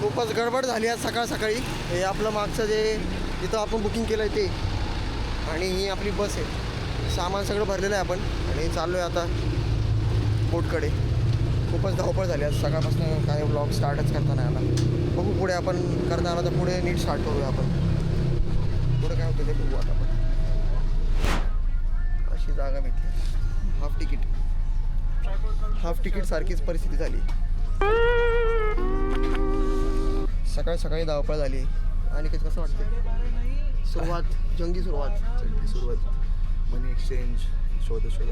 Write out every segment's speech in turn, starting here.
खूपच गडबड झाली आज सकाळ सकाळी. हे आपलं मागचं जे जिथं आपण बुकिंग केलं आहे ते, आणि ही आपली बस आहे. सामान सगळं भरलेलं आहे आपण आणि चाललो आहे आता बोटकडे. खूपच धावपळ झाली आज सकाळपासून. काय ब्लॉग स्टार्टच करता नाही आला. बघू पुढे आपण करता आला तर पुढे नीट स्टार्ट करूया आपण. पुढे काय होतं ते बघू आता आपण. अशी जागा भेटली. हाफ तिकीट सारखीच परिस्थिती झाली. सकाळी सकाळी धावपळ झाली. आणि कसं वाटतं सुरुवात, जंगी सुरुवात. मनी एक्सचेंज शोधत फ्री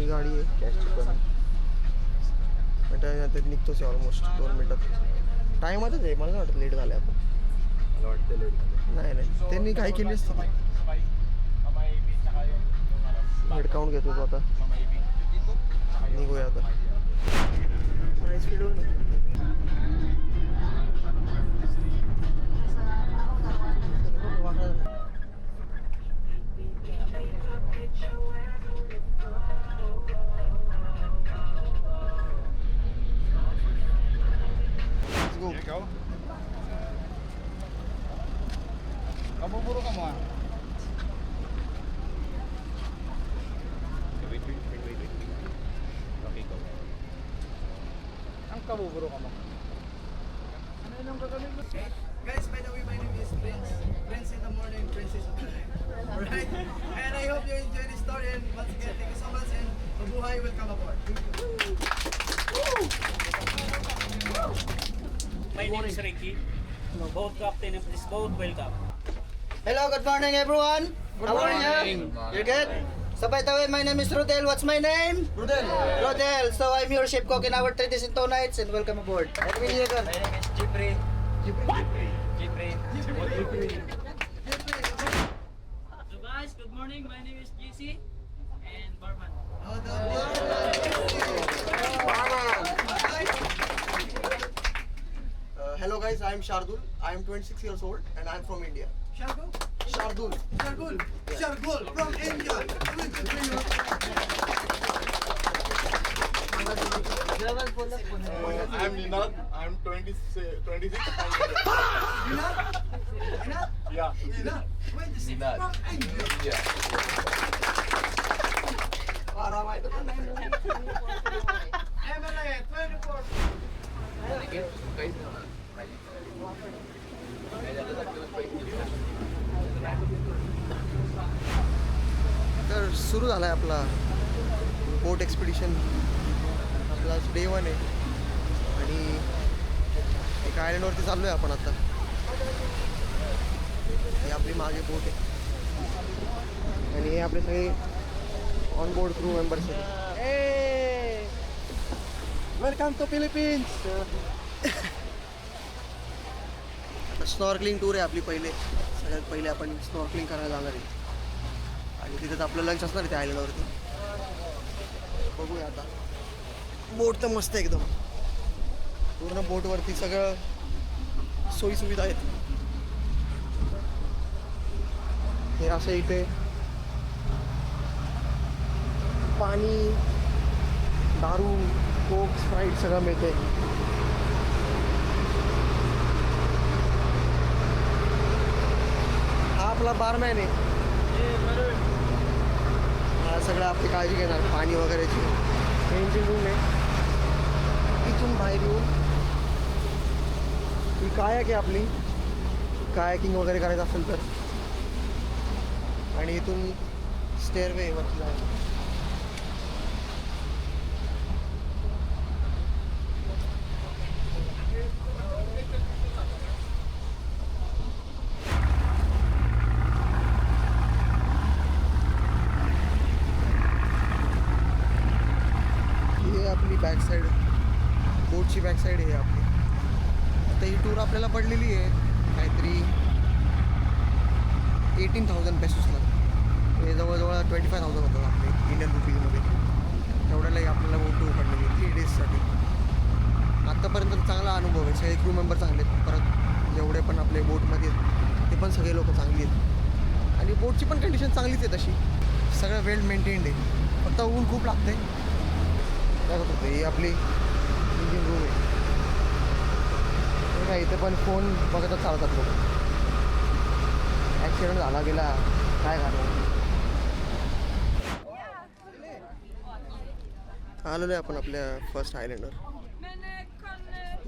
गाडी आहे. कॅशची पण मिनिटानंतर निघतोच आहे. ऑलमोस्ट 2 मिनटात. टायमातच आहे. मला नाही वाटतं लेट झालं आपण. मला वाटतं लेट नाही त्यांनी काही केली असते. हेडकाउंट घेतो तो आता. निघूया आता. Speed Kabuburo ka mo ah. Wait. Okay, go. Ang kabuburo ka mo. Ano yung gagawin mo? Guys, by the way, my name is Prince. Prince in the morning, Princess in the night. Alright? And I hope you enjoy this story. And once again, thank you so much. And mabuhay, welcome aboard. My name is Ricky. Boat captain of this boat, welcome. Hello, good morning everyone. How are you? You're good? So by the way, my name is Rodel. What's my name? Rodel. So I'm your ship cook in our 3 days and 2 nights, and welcome aboard. My name is Jipri. So guys, good morning. My name is JC and Barman. Hello guys, I am Shardul. I am 26 years old and I am from India. Shardul from India. I am Ninad. I am 26. Yeah. Ninad. Yeah. तर सुरू झाला आहे आपला बोट expedition. आपला day 1 आहे आणि एका आयलंडवरती चाललो आहे आपण आता. ही आपली मागे बोट आहे आणि हे आपले सगळे ऑन बोर्ड क्रू मेंबर्स आहेत. Welcome to Philippines. आता स्नॉर्कलिंग टूर आहे आपली. सगळ्यात पहिले आपण स्नॉर्कलिंग करायला जाणार आहे आणि तिथेच आपलं लंच असणार आहे त्या आयलंडवरती. बघूया आता. बोट तर मस्त आहे एकदम. पूर्ण बोटवरती सगळं सोयीसुविधा आहेत. हे असं इथे पाणी, दारू, कोक, स्प्राईट सगळं मिळते. हा आपला बारमॅन आहे. हा सगळं आपली काळजी घेणार. पाणी वगैरेची. इंजिन रूम आहे. इथून बाहेर येऊन ही कायाक आहे आपली. कायाकिंग वगैरे करायचं असेल तर. आणि इथून स्टेअरवे वरती जायचं. आपली बॅक साईड, बोटची बॅक साईड आहे आपली. आता ही टूर आपल्याला पडलेली आहे काहीतरी 18,000 पेसोसला. हे जवळजवळ 25,000 होतं आपले इंडियन रुपीजमध्ये. तेवढ्यालाही आपल्याला बोट टूर पडलेली 3 डेजसाठी. आत्तापर्यंत चांगला अनुभव आहे. सगळे क्रू मेंबर चांगले आहेत. परत जेवढे पण आपले बोटमध्ये आहेत ते पण सगळे लोक चांगली आहेत. आणि बोटची पण कंडिशन चांगलीच आहे तशी. सगळं वेल मेंटेन्ड आहे. फक्त ऊन खूप लागते. काय होतं ही आपली इंजिन रूम आहे. काय इथे पण फोन बघतच चालतात लोक. ॲक्सिडेंट झाला गेला काय झालं. आलेलो आहे आपण आपल्या फर्स्ट आयलंडवर.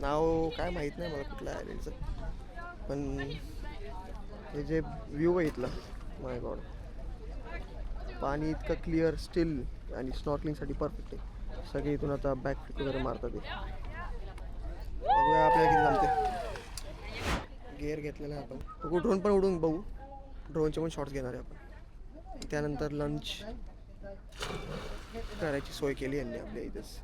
नाव काय माहीत नाही मला कुठल्या आयलंडचं, पण हे जे व्ह्यू आहे इथला, माय गॉड, पाणी इतकं क्लिअर स्टील आणि स्नॉर्कलिंगसाठी परफेक्ट आहे. सगळे इथून आता बॅकफ्लिप वगैरे मारतात ते. बघूया आपल्याला किती जमते. गिअर घेतलेला आहे आपण. ड्रोन पण उडून बघू. ड्रोनचे पण शॉट्स घेणार आहे आपण. त्यानंतर लंच करायची सोय केली यांनी आपल्या इथेच.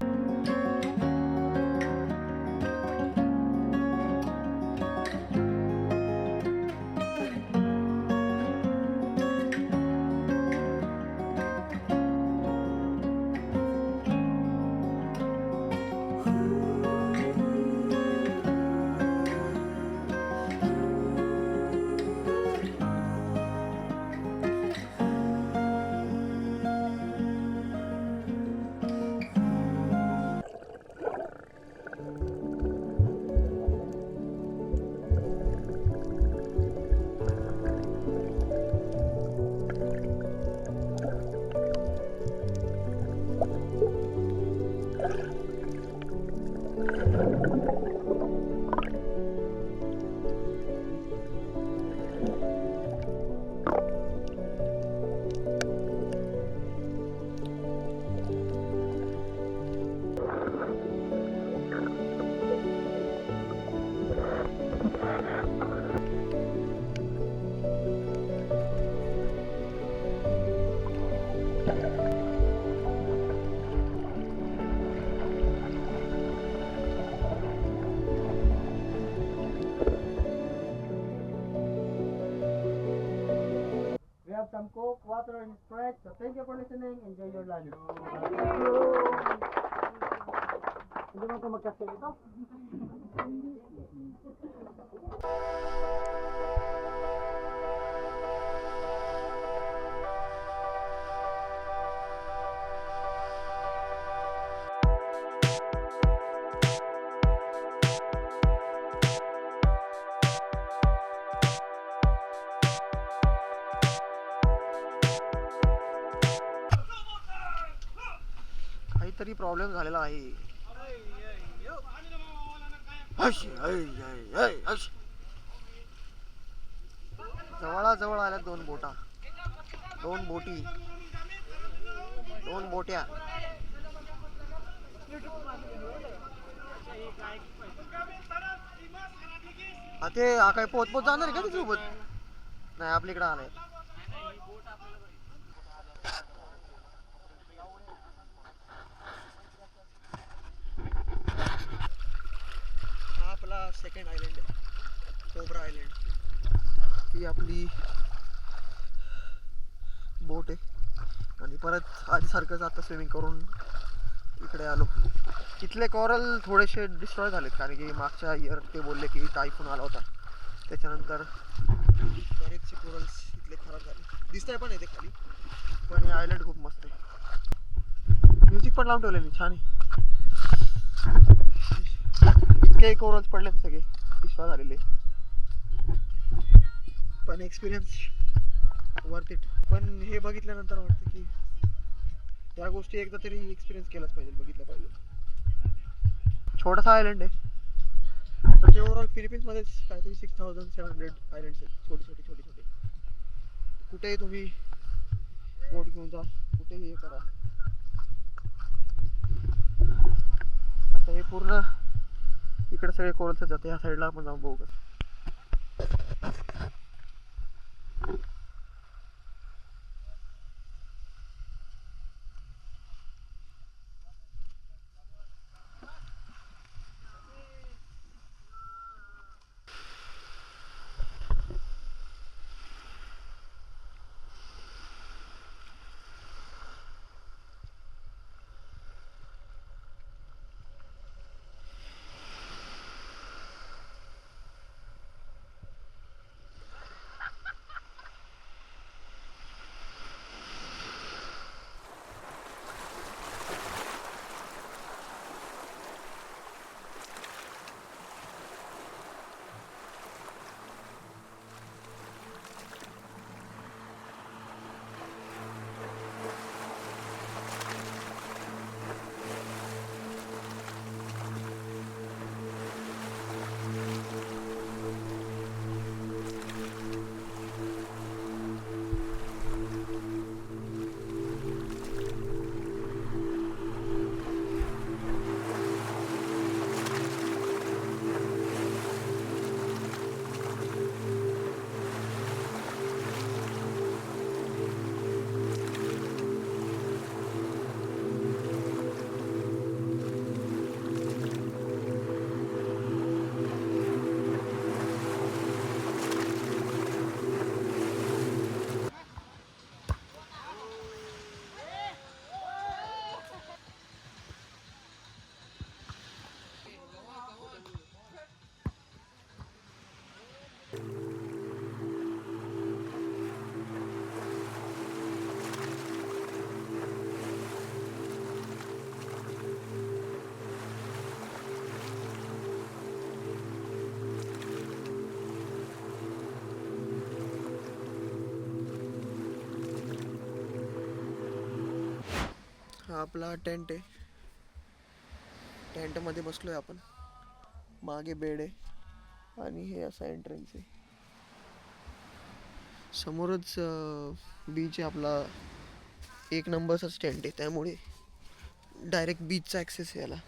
We have some Coke, water, and Sprite. So thank you for listening. Enjoy your lunch. Hindi mo ko magkasya ito? काहीतरी प्रॉब्लेम झालेला आहे. जवळाजवळ आल्या दोन बोटा, दोन बोटी, दोन बोट्या. ते काय पोत पोत जाणार आहे का ती सोबत? नाही, आपल्याकडे आलाय. हा आपला सेकंड आयलंड आहे, कोब्रा आयलंड. ही आपली बोट आहे आणि परत आधीसारखंच आता स्विमिंग करून इकडे आलो. इथले कॉरल थोडेसे डिस्ट्रॉय झालेत कारण की मागच्या इयर ते बोलले की टायफून आला होता, त्याच्यानंतर बरेचसे कोरल्स इथले खराब झाले. दिसतंय पण येते खाली, पण हे आयलंड खूप मस्त आहे. म्युझिक पण लावून ठेवले मी, छान आहे. इतके कोरल्स पडले सगळे डिस्ट्रॉय झालेले, पण एक्सपिरियन्स वर्थ इट. पण हे बघितल्यानंतर वाटतं की या गोष्टी एकदा तरी एक्सपिरियन्स केलाच पाहिजे, बघितलं पाहिजे. छोटासा आयलंड आहे, तर ते ओव्हरऑल फिलिपिन्समध्येच काहीतरी 6700 आयलंड्स आहेत, छोटे छोटे छोटे छोटे. कुठेही तुम्ही बोट घेऊन जा, कुठेही हे करा. आता हे पूर्ण इकडे सगळे कोरल्स जाते. ह्या साईडला आपण जाऊन बघू. हा आपला टेंट आहे. टेंटमध्ये बसलोय आपण. मागे बेड आहे आणि हे असा एंट्रन्स आहे. समोरच बीच आहे आपला. 1 नंबरचाच टेंट आहे त्यामुळे डायरेक्ट बीचचा ॲक्सेस आहे याला.